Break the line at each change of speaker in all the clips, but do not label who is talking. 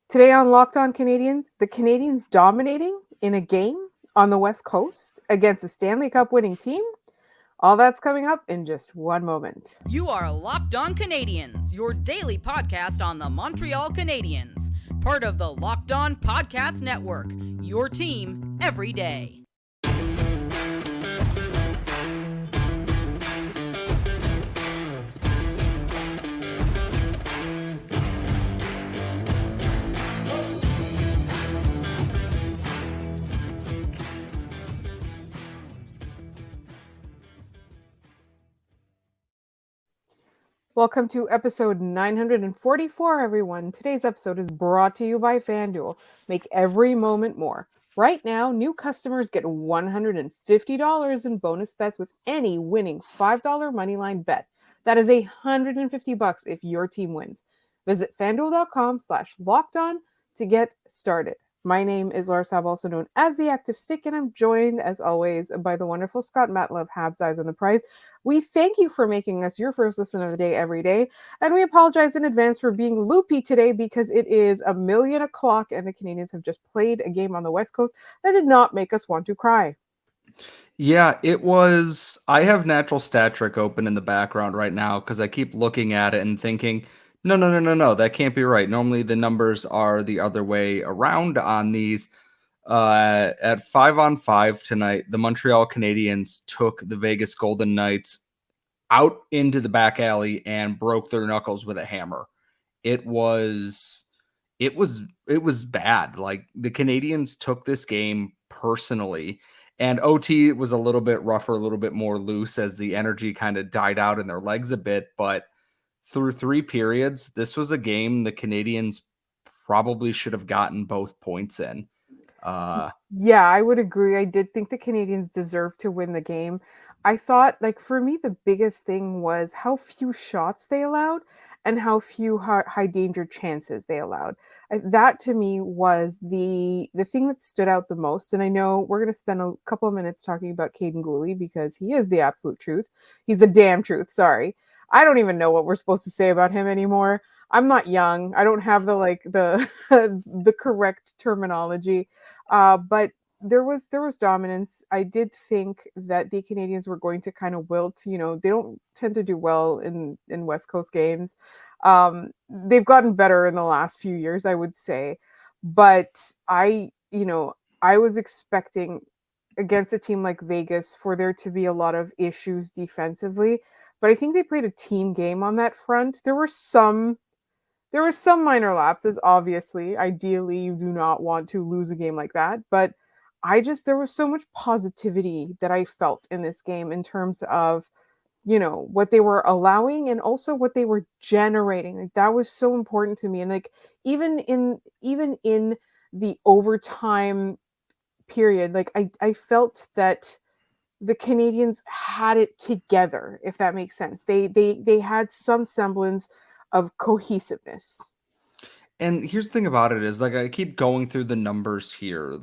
Today on Locked On Canadiens, the Canadiens dominating in a game on the West Coast against a Stanley Cup winning team. All that's coming up in just one moment.
You are Locked On Canadiens, your daily podcast on the Montreal Canadiens, part of the Locked On Podcast Network, your team every day.
Welcome to episode 944, everyone. Today's episode is brought to you by FanDuel. Make every moment more. Right now, new customers get $150 in bonus bets with any winning $5 moneyline bet. That is $150 if your team wins. Visit FanDuel.com/lockedon to get started. My name is Lars Hab, also known as the Active Stick, and I'm joined, as always, by the wonderful Scott Matla of Habs Eyes on the Prize. We thank you for making us your first listen of the day every day, and we apologize in advance for being loopy today because it is 1,000,000 o'clock and the Canadiens have just played a game on the West Coast that did not make us want to cry.
Yeah, it was. I have Natural Stat Trick open in the background right now because I keep looking at it and thinking, no, that can't be right. Normally the numbers are the other way around on these. At 5-on-5 tonight, the Montreal Canadiens took the Vegas Golden Knights out into the back alley and broke their knuckles with a hammer. It was bad. Like, the Canadiens took this game personally, and OT was a little bit rougher, a little bit more loose as the energy kind of died out in their legs a bit. But through 3 periods, this was a game the Canadiens probably should have gotten both points in.
Yeah, I would agree. I did think the Canadiens deserved to win the game. I thought, like, for me, the biggest thing was how few shots they allowed and how few high danger chances they allowed. That to me was the thing that stood out the most. And I know we're going to spend a couple of minutes talking about Kaiden Guhle because he is the absolute truth. He's the damn truth. Sorry. I don't even know what we're supposed to say about him anymore. I'm not young. I don't have the the correct terminology. But there was dominance. I did think that the Canadiens were going to kind of wilt. You know, they don't tend to do well in West Coast games. They've gotten better in the last few years, I would say. But I was expecting against a team like Vegas for there to be a lot of issues defensively. But I think they played a team game on that front. There were some minor lapses, obviously. Ideally, you do not want to lose a game like that. But there was so much positivity that I felt in this game in terms of, what they were allowing and also what they were generating. Like, that was so important to me. And like, even in the overtime period, like I felt that the Canadiens had it together, if that makes sense. They had some semblance of cohesiveness.
And here's the thing about it is, like, I keep going through the numbers here.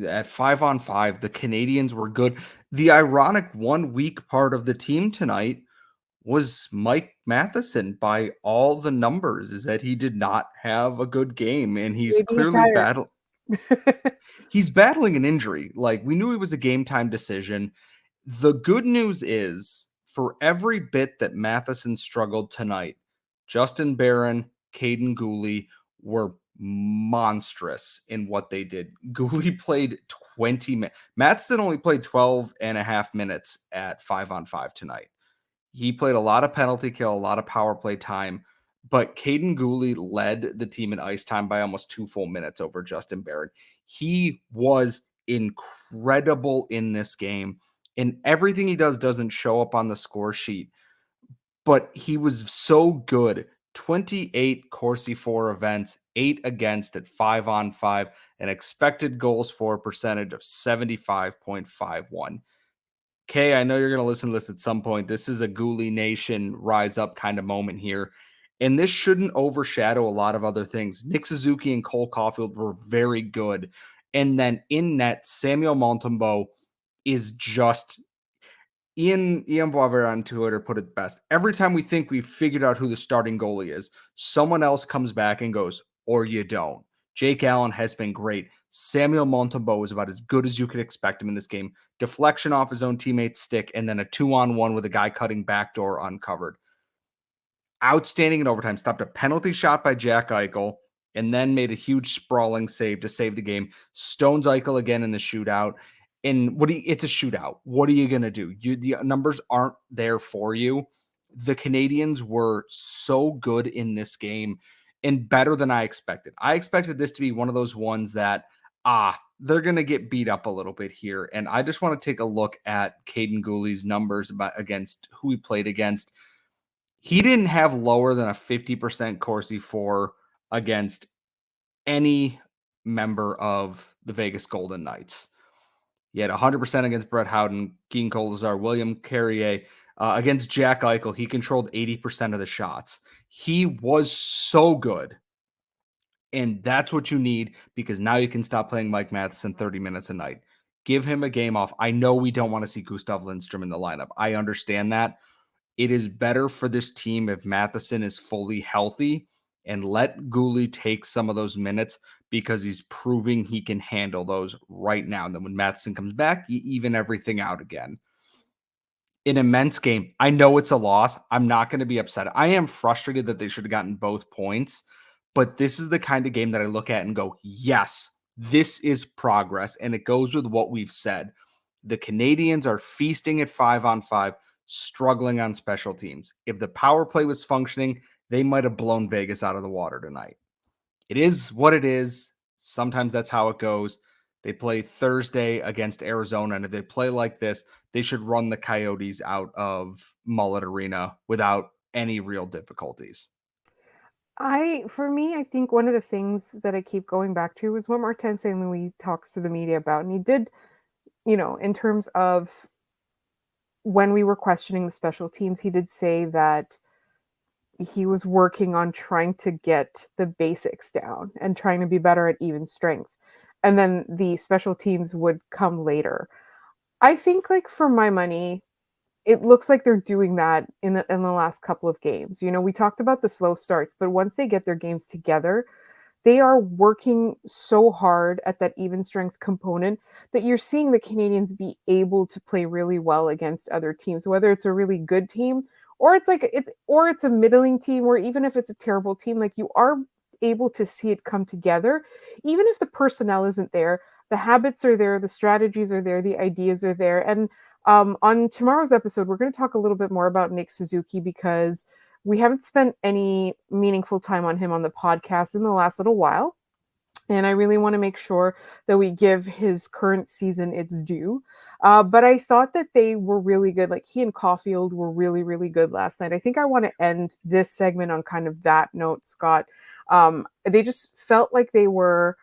At 5-on-5, the Canadiens were good. The ironic 1 weak part of the team tonight was Mike Matheson. By all the numbers, is that he did not have a good game, and he's
Maybe
clearly he's battling an injury. Like, we knew it was a game time decision. The good news is, for every bit that Matheson struggled tonight, Justin Barron, Kaiden Guhle were monstrous in what they did. Guhle played 20 minutes. Matheson only played 12 and a half minutes at 5-on-5 tonight. He played a lot of penalty kill, a lot of power play time, but Kaiden Guhle led the team in ice time by almost 2 full minutes over Justin Barron. He was incredible in this game, and everything he does doesn't show up on the score sheet, but he was so good. 28 Corsi 4 events, 8 against at 5-on-5, an expected goals for percentage of 75.51. Kay, I know you're going to listen to this at some point. This is a Guhle Nation rise up kind of moment here. And this shouldn't overshadow a lot of other things. Nick Suzuki and Cole Caulfield were very good. And then in net, Samuel Montembeault is just... Ian Boisvert on Twitter put it best. Every time we think we've figured out who the starting goalie is, someone else comes back and goes, or you don't. Jake Allen has been great. Samuel Montembeault is about as good as you could expect him in this game. Deflection off his own teammate's stick, and then a 2-on-1 with a guy cutting backdoor uncovered. Outstanding in overtime. Stopped a penalty shot by Jack Eichel, and then made a huge sprawling save to save the game. Stones Eichel again in the shootout. And it's a shootout. What are you going to do? The numbers aren't there for you. The Canadiens were so good in this game and better than I expected. I expected this to be one of those ones that, they're going to get beat up a little bit here. And I just want to take a look at Kaiden Guhle's numbers against who he played against. He didn't have lower than a 50% Corsi for against any member of the Vegas Golden Knights. He had 100% against Brett Howden, Keane Colazar, William Carrier. Against Jack Eichel, he controlled 80% of the shots. He was so good. And that's what you need, because now you can stop playing Mike Matheson 30 minutes a night. Give him a game off. I know we don't want to see Gustav Lindstrom in the lineup. I understand that. It is better for this team if Matheson is fully healthy, and let Guhle take some of those minutes, because he's proving he can handle those right now. And then when Matheson comes back, you even everything out again. An immense game. I know it's a loss. I'm not going to be upset. I am frustrated that they should have gotten both points, but this is the kind of game that I look at and go, yes, this is progress. And it goes with what we've said. The Canadiens are feasting at 5-on-5, struggling on special teams. If the power play was functioning, they might have blown Vegas out of the water tonight. It is what it is. Sometimes that's how it goes. They play Thursday against Arizona, and if they play like this, they should run the Coyotes out of Mullet Arena without any real difficulties.
For me, I think one of the things that I keep going back to is what Martin St. Louis talks to the media about. And he did, in terms of when we were questioning the special teams, he did say that he was working on trying to get the basics down and trying to be better at even strength. And then the special teams would come later. I think, for my money, it looks like they're doing that in the last couple of games. We talked about the slow starts, but once they get their games together, they are working so hard at that even strength component that you're seeing the Canadiens be able to play really well against other teams, whether it's a really good team or it's a middling team, or even if it's a terrible team, you are able to see it come together. Even if the personnel isn't there, the habits are there, the strategies are there, the ideas are there. And on tomorrow's episode, we're going to talk a little bit more about Nick Suzuki, because we haven't spent any meaningful time on him on the podcast in the last little while. And I really want to make sure that we give his current season its due. But I thought that they were really good. He and Caulfield were really, really good last night. I think I want to end this segment on kind of that note, Scott. They just felt like they were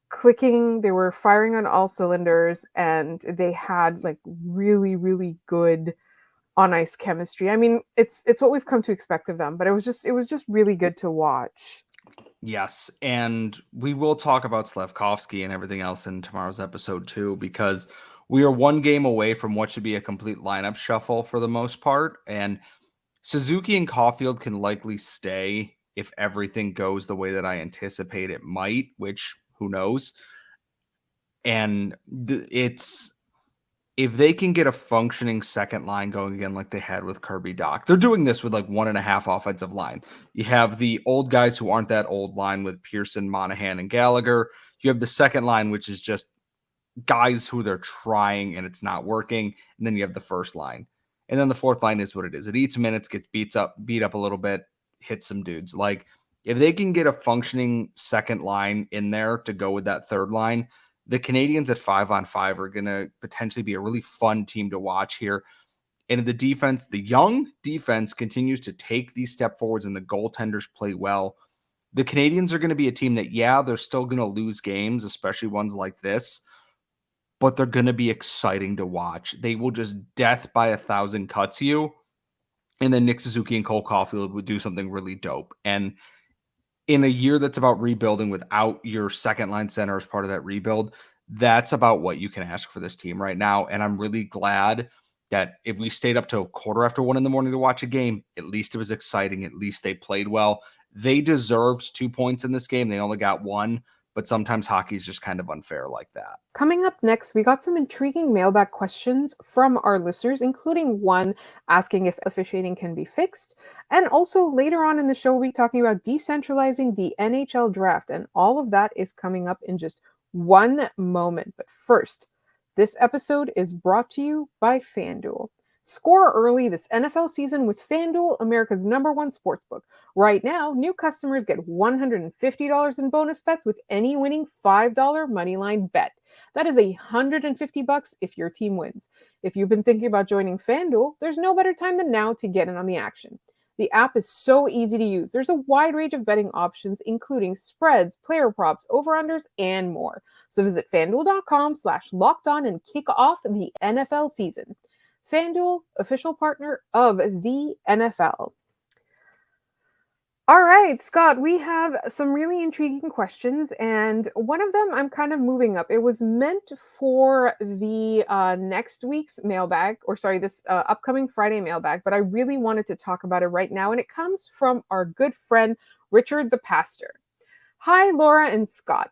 clicking, they were firing on all cylinders, and they had really, really good on ice chemistry. I mean, it's what we've come to expect of them, but it was just really good to watch.
Yes, and we will talk about Slafkovsky and everything else in tomorrow's episode too, because we are one game away from what should be a complete lineup shuffle for the most part, and Suzuki and Caulfield can likely stay if everything goes the way that I anticipate it might, which who knows. And it's, if they can get a functioning second line going again like they had with Kirby Dach, they're doing this with 1.5 offensive line. You have the old guys who aren't that old line with Pearson, Monahan, and Gallagher. You have the second line, which is just guys who they're trying and it's not working. And then you have the first line. And then the fourth line is what it is. It eats minutes, gets beat up a little bit, hits some dudes. If they can get a functioning second line in there to go with that third line, the Canadiens at 5-on-5 are going to potentially be a really fun team to watch here. And the defense, the young defense, continues to take these step forwards, and the goaltenders play well. The Canadiens are going to be a team that, they're still going to lose games, especially ones like this, but they're going to be exciting to watch. They will just death by 1,000 cuts you. And then Nick Suzuki and Cole Caulfield would do something really dope. And in a year that's about rebuilding without your second line center as part of that rebuild, that's about what you can ask for this team right now. And I'm really glad that if we stayed up to 1:15 in the morning to watch a game, at least it was exciting. At least they played well. They deserved 2 points in this game. They only got one, but sometimes hockey is just kind of unfair like that.
Coming up next, we got some intriguing mailbag questions from our listeners, including one asking if officiating can be fixed. And also later on in the show, we'll be talking about decentralizing the NHL draft. And all of that is coming up in just one moment. But first, this episode is brought to you by FanDuel. Score early this NFL season with FanDuel, America's #1 sportsbook. Right now, new customers get $150 in bonus bets with any winning $5 moneyline bet. That is $150 if your team wins. If you've been thinking about joining FanDuel, there's no better time than now to get in on the action. The app is so easy to use. There's a wide range of betting options, including spreads, player props, over-unders, and more. So visit fanduel.com/lockedon and kick off the NFL season. FanDuel, official partner of the NFL. All right, Scott, we have some really intriguing questions, and one of them I'm kind of moving up. It was meant for the next week's mailbag, or sorry, this upcoming Friday mailbag, but I really wanted to talk about it right now, and it comes from our good friend, Richard the Pastor. Hi, Laura and Scott.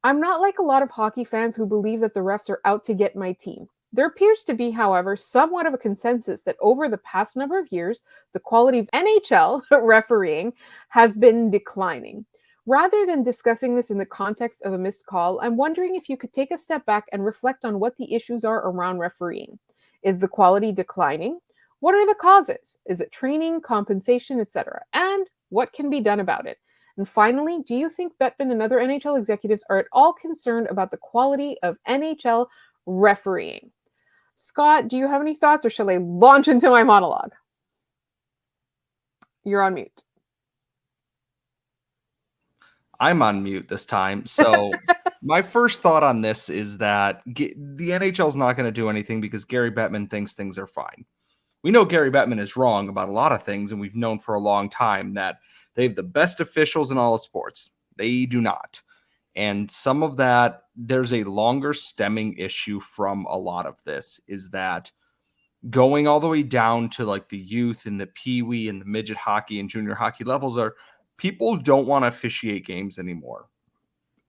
I'm not like a lot of hockey fans who believe that the refs are out to get my team. There appears to be, however, somewhat of a consensus that over the past number of years, the quality of NHL refereeing has been declining. Rather than discussing this in the context of a missed call, I'm wondering if you could take a step back and reflect on what the issues are around refereeing. Is the quality declining? What are the causes? Is it training, compensation, etc.? And what can be done about it? And finally, do you think Bettman and other NHL executives are at all concerned about the quality of NHL refereeing? Scott, do you have any thoughts, or shall I launch into my monologue? You're on mute.
I'm on mute this time. So my first thought on this is that the NHL is not going to do anything because Gary Bettman thinks things are fine. We know Gary Bettman is wrong about a lot of things, and we've known for a long time that they have the best officials in all of sports. They do not. And some of that, there's a longer stemming issue from a lot of this, is that going all the way down to like the youth and the peewee and the midget hockey and junior hockey levels are people don't want to officiate games anymore.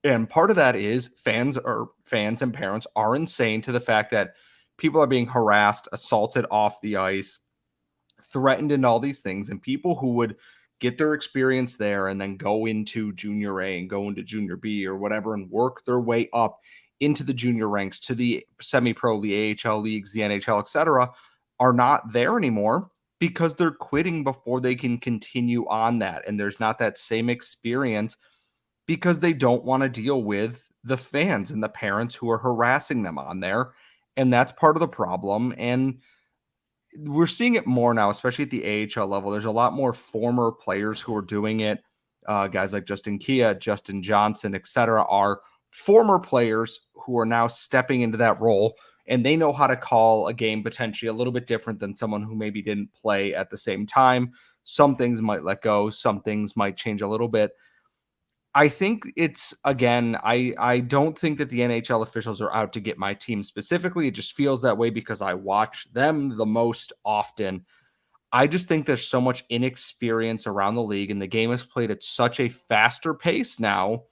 And part of that is fans and parents are insane to the fact that people are being harassed, assaulted off the ice, threatened, and all these things. And people who would get their experience there and then go into junior A and go into junior B or whatever and work their way up into the junior ranks to the semi-pro, the AHL leagues, the NHL, etc., are not there anymore because they're quitting before they can continue on that. And there's not that same experience because they don't want to deal with the fans and the parents who are harassing them on there. And that's part of the problem. And we're seeing it more now, especially at the AHL level. There's a lot more former players who are doing it. Guys like Justin Kia, Justin Johnson, etc., are former players who are now stepping into that role, and they know how to call a game potentially a little bit different than someone who maybe didn't play at the same time. Some things might let go. Some things might change a little bit. I think it's, again, I don't think that the NHL officials are out to get my team specifically. It just feels that way because I watch them the most often. I just think there's so much inexperience around the league, and the game is played at such a faster pace now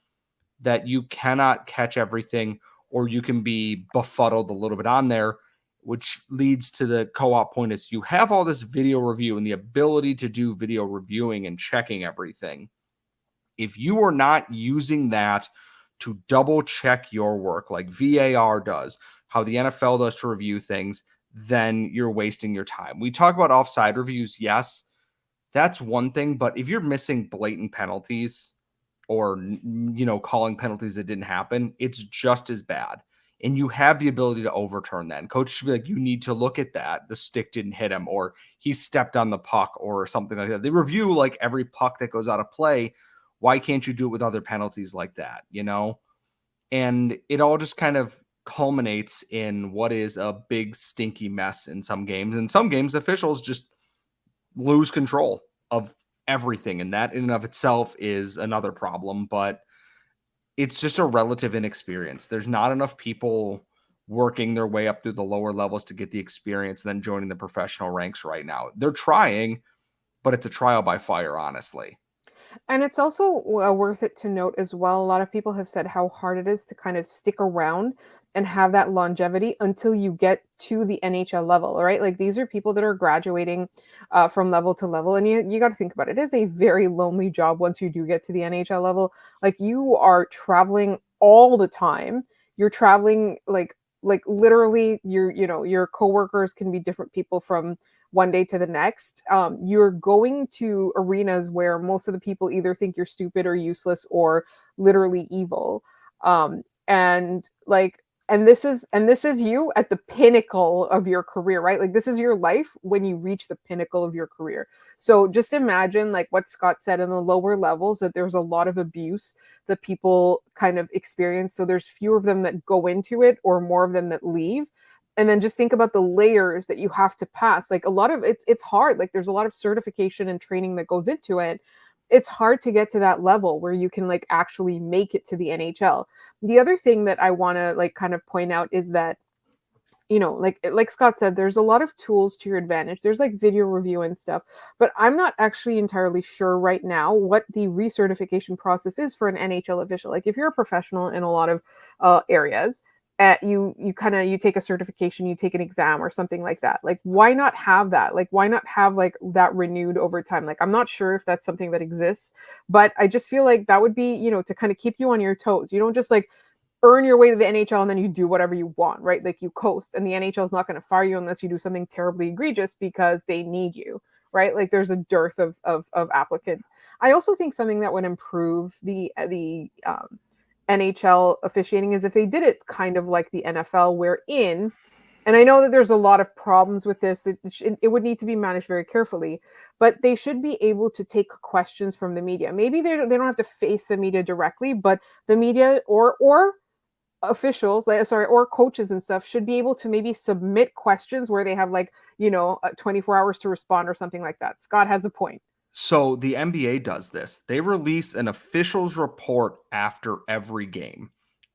that you cannot catch everything, or you can be befuddled a little bit on there, which leads to the co-op point is you have all this video review and the ability to do video reviewing and checking everything. If you are not using that to double check your work like VAR does, how the NFL does to review things, then you're wasting your time. We talk about offside reviews. Yes, that's one thing. But if you're missing blatant penalties or, calling penalties that didn't happen, it's just as bad. And you have the ability to overturn that. And coach should be like, you need to look at that. The stick didn't hit him, or he stepped on the puck, or something like that. They review like every puck that goes out of play. Why can't you do it with other penalties like that, And it all just kind of culminates in what is a big stinky mess in some games. In some games, officials just lose control of everything. And that in and of itself is another problem, but it's just a relative inexperience. There's not enough people working their way up through the lower levels to get the experience and then joining the professional ranks right now. They're trying, but it's a trial by fire, honestly.
And it's also worth it to note as well. A lot of people have said how hard it is to kind of stick around and have that longevity until you get to the NHL level, right? Like these are people that are graduating from level to level, and you got to think about it. It is a very lonely job once you do get to the NHL level. Like you are traveling all the time. You're traveling like literally your coworkers can be different people from one day to the next. You're going to arenas where most of the people either think you're stupid or useless or literally evil. And like, and this is you at the pinnacle of your career, right? Like this is your life when you reach the pinnacle of your career. So just imagine like what Scott said in the lower levels, that there's a lot of abuse that people kind of experience. So there's fewer of them that go into it or more of them that leave. And then just think about the layers that you have to pass. Like a lot of it's hard. Like there's a lot of certification and training that goes into it. It's hard to get to that level where you can like actually make it to the NHL. The other thing that I want to like kind of point out is that, like Scott said, there's a lot of tools to your advantage. There's like video review and stuff, but I'm not actually entirely sure right now what the recertification process is for an NHL official. Like if you're a professional in a lot of areas, you take a certification, you take an exam or something like that. Like why not have that? Like why not have like that renewed over time? Like I'm not sure if that's something that exists, but I just feel like that would be, to kind of keep you on your toes. You don't just like earn your way to the NHL and then you do whatever you want, right? Like you coast, and the NHL is not going to fire you unless you do something terribly egregious because they need you, right? Like there's a dearth of applicants. I also think something that would improve the NHL officiating is if they did it kind of like the NFL, wherein, and I know that there's a lot of problems with this. It would need to be managed very carefully, but they should be able to take questions from the media. Maybe they don't have to face the media directly, but the media or officials, like, sorry, or coaches and stuff should be able to maybe submit questions where they have 24 hours to respond or something like that. Scott has a point.
So the NBA does this. They release an officials report after every game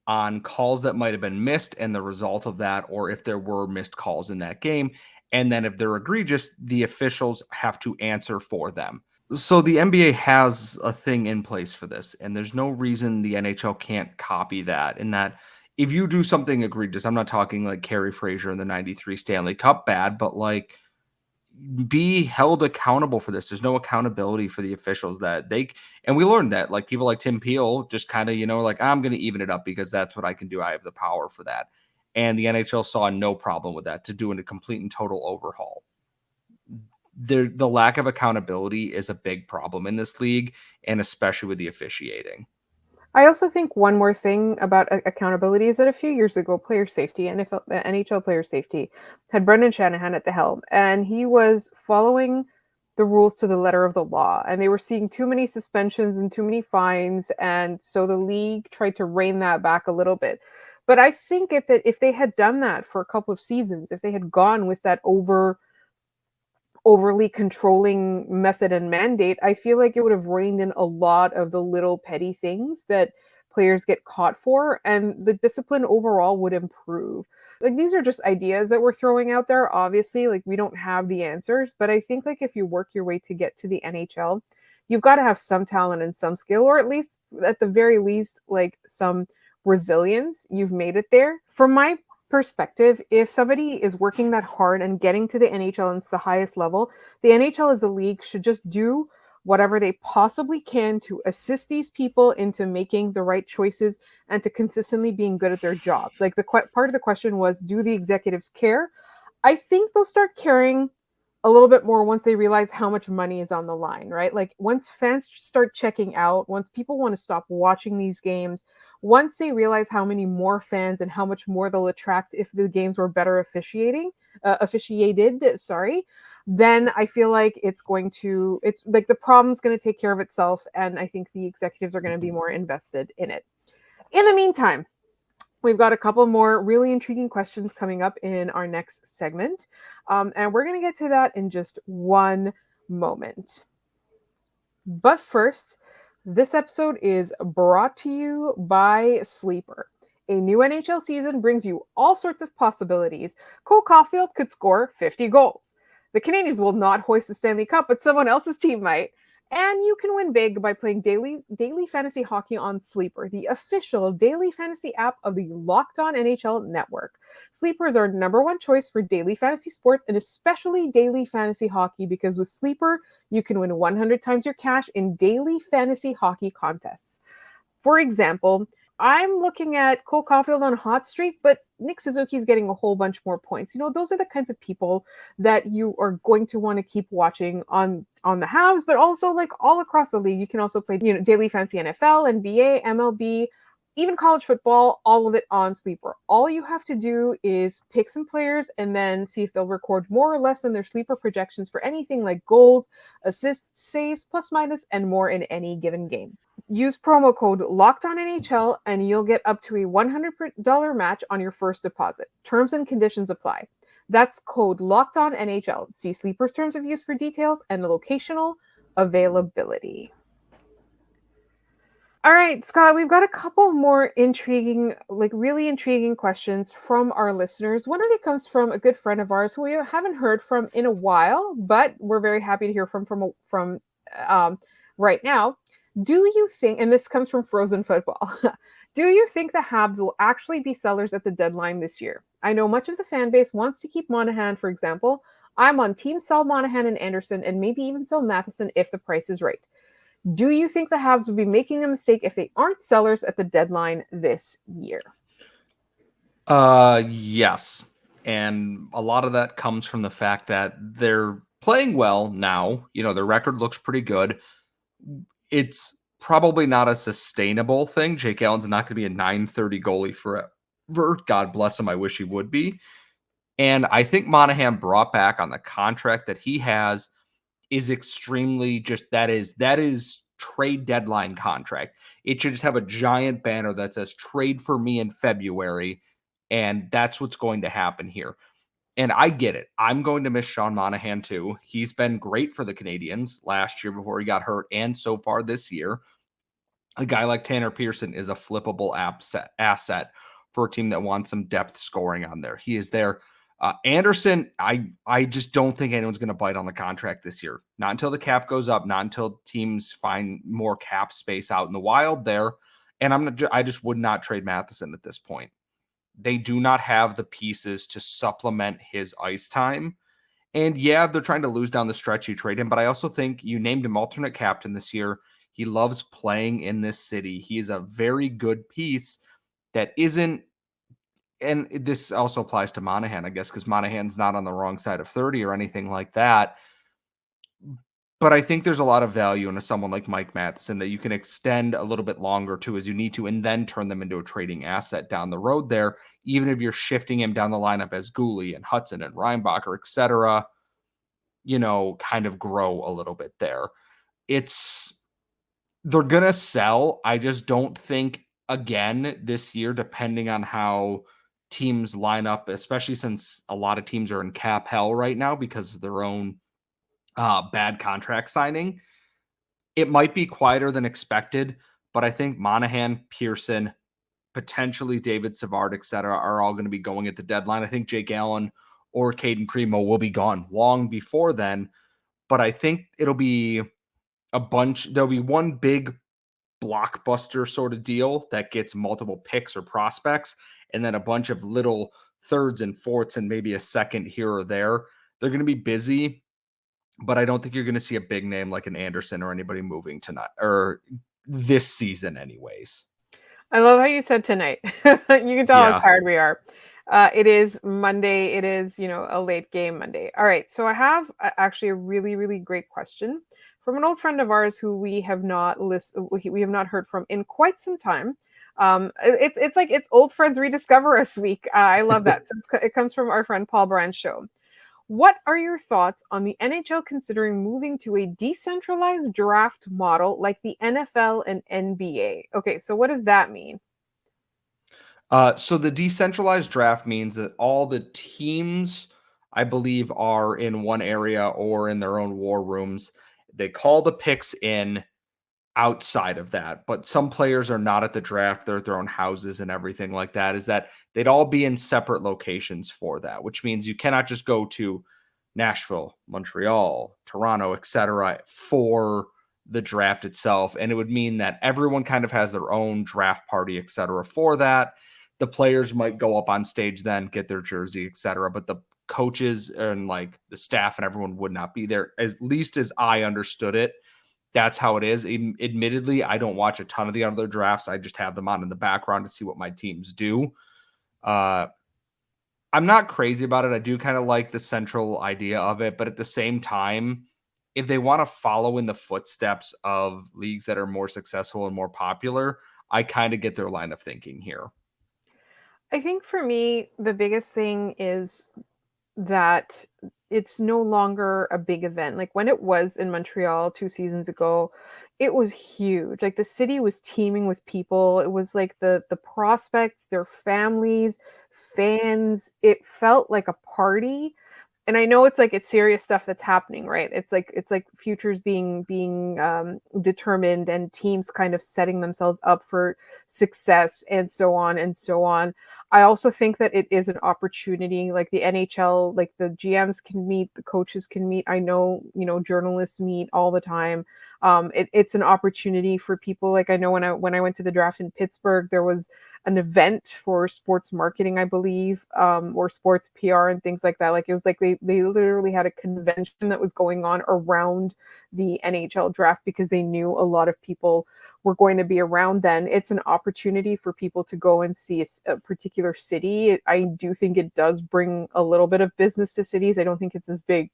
on calls that might have been missed and the result of that, or if there were missed calls in that game. And then if they're egregious, the officials have to answer for them. So the NBA has a thing in place for this, and there's no reason the NHL can't copy that. In that, if you do something egregious, I'm not talking like Kerry Fraser in the 93 Stanley Cup bad, but like be held accountable for this. There's no accountability for the officials and we learned that like people like Tim Peel just kind of, like I'm going to even it up because that's what I can do. I have the power for that. And the NHL saw no problem with that to doing a complete and total overhaul. The lack of accountability is a big problem in this league, and especially with the officiating.
I also think one more thing about accountability is that a few years ago, player safety, NHL player safety, had Brendan Shanahan at the helm, and he was following the rules to the letter of the law, and they were seeing too many suspensions and too many fines, and so the league tried to rein that back a little bit. But I think if they had done that for a couple of seasons, if they had gone with that overly controlling method and mandate, I feel like it would have reined in a lot of the little petty things that players get caught for, and the discipline overall would improve. Like these are just ideas that we're throwing out there. Obviously, like we don't have the answers, but I think like if you work your way to get to the NHL, you've got to have some talent and some skill, or at the very least, like some resilience. You've made it there. From my perspective, if somebody is working that hard and getting to the NHL and it's the highest level, the NHL as a league should just do whatever they possibly can to assist these people into making the right choices and to consistently being good at their jobs. Like part of the question was, do the executives care? I think they'll start caring a little bit more once they realize how much money is on the line, right? Like once fans start checking out, once people want to stop watching these games, once they realize how many more fans and how much more they'll attract if the games were better officiated, sorry, then I feel like it's like the problem's going to take care of itself. And I think the executives are going to be more invested in it. In the meantime, we've got a couple more really intriguing questions coming up in our next segment. And we're going to get to that in just one moment. But first, this episode is brought to you by Sleeper. A new NHL season brings you all sorts of possibilities. Cole Caulfield could score 50 goals. The Canadiens will not hoist the Stanley Cup, but someone else's team might. And you can win big by playing daily fantasy hockey on Sleeper, the official daily fantasy app of the Locked On NHL network. Sleeper is our number one choice for daily fantasy sports and especially daily fantasy hockey because with Sleeper, you can win 100 times your cash in daily fantasy hockey contests. For example, I'm looking at Cole Caulfield on a hot streak, but Nick Suzuki is getting a whole bunch more points. Those are the kinds of people that you are going to want to keep watching on the Habs, but also like all across the league. You can also play, daily fantasy NFL, NBA, MLB, even college football, all of it on Sleeper. All you have to do is pick some players and then see if they'll record more or less than their Sleeper projections for anything like goals, assists, saves, plus minus, and more in any given game. Use promo code LOCKEDONNHL and you'll get up to a $100 match on your first deposit. Terms and conditions apply. That's code LOCKEDONNHL. See Sleeper's terms of use for details and the locational availability. All right, Scott, we've got a couple more intriguing, really intriguing questions from our listeners. One of it comes from a good friend of ours who we haven't heard from in a while, but we're very happy to hear from right now. Do you think, and this comes from Frozen Football, do you think the Habs will actually be sellers at the deadline this year? I know much of the fan base wants to keep Monahan, for example. I'm on team sell Monahan and Anderson, and maybe even sell Matheson if the price is right. Do you think the Habs would be making a mistake if they aren't sellers at the deadline this year?
Yes. And a lot of that comes from the fact that they're playing well now. Their record looks pretty good. It's probably not a sustainable thing. Jake Allen's not going to be a 930 goalie forever. God bless him. I wish he would be. And I think Monahan brought back on the contract that he has is extremely that is trade deadline contract. It should just have a giant banner that says trade for me in February. And that's what's going to happen here. And I get it. I'm going to miss Sean Monahan too. He's been great for the Canadiens last year before he got hurt and so far this year. A guy like Tanner Pearson is a flippable asset for a team that wants some depth scoring on there. He is there. Anderson, I just don't think anyone's going to bite on the contract this year. Not until the cap goes up, not until teams find more cap space out in the wild there. And I just would not trade Matheson at this point. They do not have the pieces to supplement his ice time. And yeah, they're trying to lose down the stretch. You trade him, but I also think you named him alternate captain this year. He loves playing in this city. He is a very good piece that isn't, and this also applies to Monahan, I guess, because Monahan's not on the wrong side of 30 or anything like that. But I think there's a lot of value in someone like Mike Matheson that you can extend a little bit longer to as you need to, and then turn them into a trading asset down the road there, even if you're shifting him down the lineup as Guhle and Hudson and Reinbacher, et cetera, kind of grow a little bit there. They're going to sell. I just don't think, again, this year, depending on how teams line up, especially since a lot of teams are in cap hell right now because of their own bad contract signing, it might be quieter than expected, but I think Monahan, Pearson, potentially David Savard, et cetera, are all going to be going at the deadline. I think Jake Allen or Caden Primo will be gone long before then, but I think it'll be there'll be one big blockbuster sort of deal that gets multiple picks or prospects, and then a bunch of little thirds and fourths and maybe a second here or there. They're going to be busy, but I don't think you're going to see a big name like an Anderson or anybody moving tonight or this season anyways.
I love how you said tonight. You can tell how tired we are. It is Monday. It is, a late game Monday. All right. So I have actually a really, really great question from an old friend of ours who we have not heard from in quite some time. It's like it's old friends rediscover us week. I love that. So it comes from our friend Paul Brand's show. What are your thoughts on the NHL considering moving to a decentralized draft model like the NFL and NBA? Okay, so what does that mean?
So the decentralized draft means that all the teams, I believe, are in one area or in their own war rooms. They call the picks in outside of that, but some players are not at the draft. They're at their own houses and everything like that. Is that they'd all be in separate locations for that, which means you cannot just go to Nashville, Montreal, Toronto, etc. for the draft itself. And it would mean that everyone kind of has their own draft party, etc. for that. The players might go up on stage then, get their jersey, etc. But the coaches and like the staff and everyone would not be there, at least as I understood it. That's how it is. Admittedly, I don't watch a ton of the other drafts. I just have them on in the background to see what my teams do. I'm not crazy about it. I do kind of like the central idea of it, but at the same time, if they want to follow in the footsteps of leagues that are more successful and more popular, I kind of get their line of thinking here.
I think for me, the biggest thing is that it's no longer a big event. Like when it was in Montreal 2 seasons ago, it was huge. Like the city was teeming with people. It was like the prospects, their families, fans. It felt like a party. And I know it's serious stuff that's happening, right? It's like futures being determined and teams kind of setting themselves up for success and so on and so on. I also think that it is an opportunity. Like the NHL, like the GMs can meet, the coaches can meet. I know, journalists meet all the time. It's an opportunity for people. Like I know when I went to the draft in Pittsburgh, there was an event for sports marketing, I believe, or sports PR and things like that. Like it was like they literally had a convention that was going on around the NHL draft because they knew a lot of people were going to be around then. It's an opportunity for people to go and see a particular city. I do think it does bring a little bit of business to cities. I don't think it's as big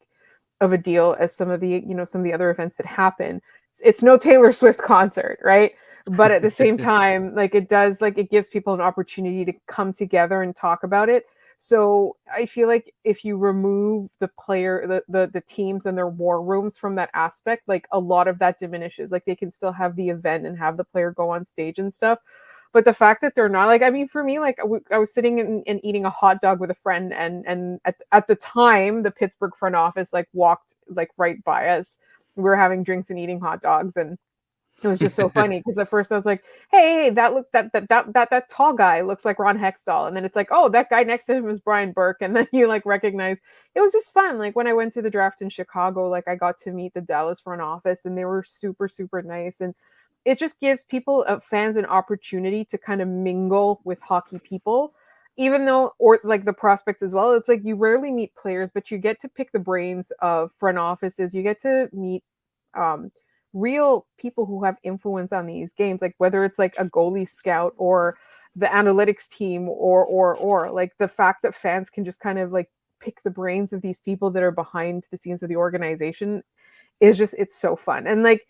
of a deal as some of the other events that happen. It's no Taylor Swift concert, right? But at the same time, like it gives people an opportunity to come together and talk about it. So I feel like if you remove the teams and their war rooms from that aspect, like a lot of that diminishes. Like they can still have the event and have the player go on stage and stuff. But the fact that they're not, like, I mean, for me, like I was sitting and eating a hot dog with a friend, and at the time, the Pittsburgh front office like walked like right by us. We were having drinks and eating hot dogs, and it was just so funny because at first I was like, "Hey, that tall guy looks like Ron Hextall," and then it's like, "Oh, that guy next to him is Brian Burke," and then you like recognize. It was just fun. Like when I went to the draft in Chicago, like I got to meet the Dallas front office, and they were super super nice, and it just gives people fans an opportunity to kind of mingle with hockey people. Even though, or like the prospects as well, it's like you rarely meet players, but you get to pick the brains of front offices. You get to meet um, real people who have influence on these games, like whether it's like a goalie scout or the analytics team, or like the fact that fans can just kind of like pick the brains of these people that are behind the scenes of the organization is just, it's so fun. And like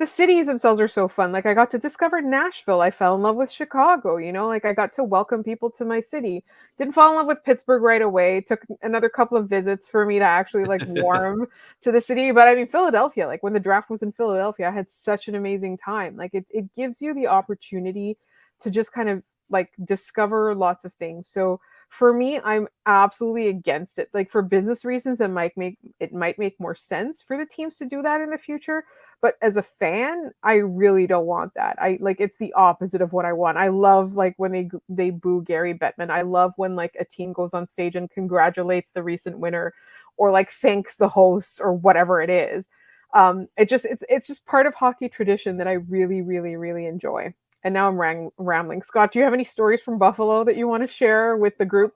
the cities themselves are so fun. Like I got to discover Nashville. I fell in love with Chicago, like I got to welcome people to my city. Didn't fall in love with Pittsburgh right away. It took another couple of visits for me to actually like warm to the city. But I mean, Philadelphia, like when the draft was in Philadelphia, I had such an amazing time. Like it gives you the opportunity to just kind of like discover lots of things. So for me, I'm absolutely against it. Like for business reasons, it might make more sense for the teams to do that in the future. But as a fan, I really don't want that. I like, it's the opposite of what I want. I love like when they boo Gary Bettman. I love when like a team goes on stage and congratulates the recent winner, or like thanks the host or whatever it is. It's just part of hockey tradition that I really really really enjoy. And now I'm rambling. Scott, do you have any stories from Buffalo that you want to share with the group?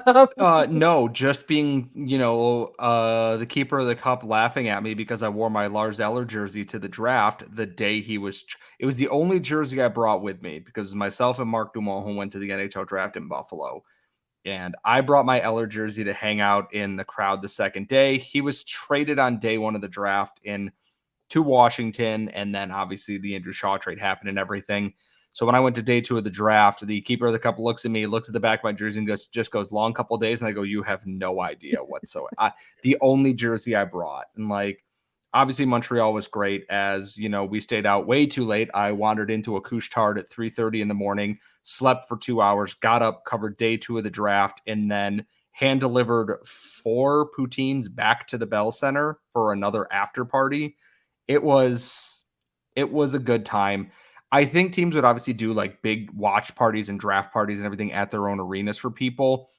No, just being, the keeper of the cup laughing at me because I wore my Lars Eller jersey to the draft the day it was the only jersey I brought with me because myself and Mark Dumont, who went to the NHL draft in Buffalo, and I brought my Eller jersey to hang out in the crowd the second day. He was traded on day one of the draft to Washington, and then obviously the Andrew Shaw trade happened and everything. So when I went to day two of the draft, the keeper of the cup looks at me, looks at the back of my jersey, and goes, long couple days. And I go, you have no idea whatsoever. The only jersey I brought. And like, obviously Montreal was great as, we stayed out way too late. I wandered into a couche-tard at 3:30 in the morning, slept for 2 hours, got up, covered day two of the draft, and then hand delivered 4 poutines back to the Bell Center for another after party. It was a good time. I think teams would obviously do like big watch parties and draft parties and everything at their own arenas for people,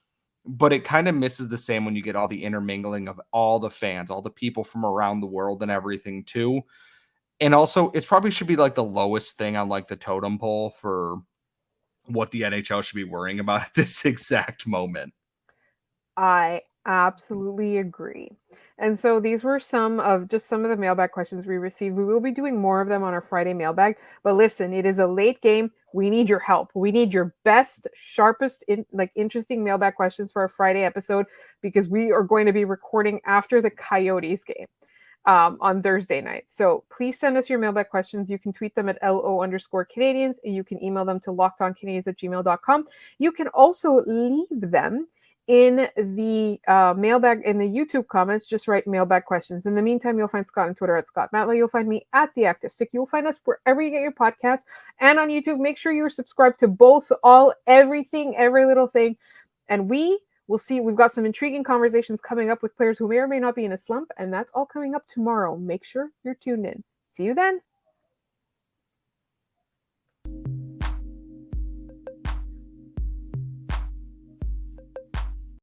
but it kind of misses the same when you get all the intermingling of all the fans, all the people from around the world and everything too. And also, it probably should be like the lowest thing on like the totem pole for what the NHL should be worrying about at this exact moment.
I absolutely agree. And so these were some of the mailbag questions we received. We will be doing more of them on our Friday mailbag. But listen, it is a late game. We need your help. We need your best, sharpest, interesting mailbag questions for our Friday episode because we are going to be recording after the Coyotes game. On Thursday night. So please send us your mailbag questions. You can tweet them at LO_Canadiens. You can email them to lockedoncanadiens@gmail.com. You can also leave them in the mailbag in the YouTube comments. Just write mailbag questions. In the meantime, you'll find Scott on Twitter at Scott Matley. You'll find me at The Active Stick. You'll find us wherever you get your podcasts and on YouTube. Make sure you're subscribed to both, everything, every little thing. And we'll see. We've got some intriguing conversations coming up with players who may or may not be in a slump, and that's all coming up tomorrow. Make sure you're tuned in. See you then.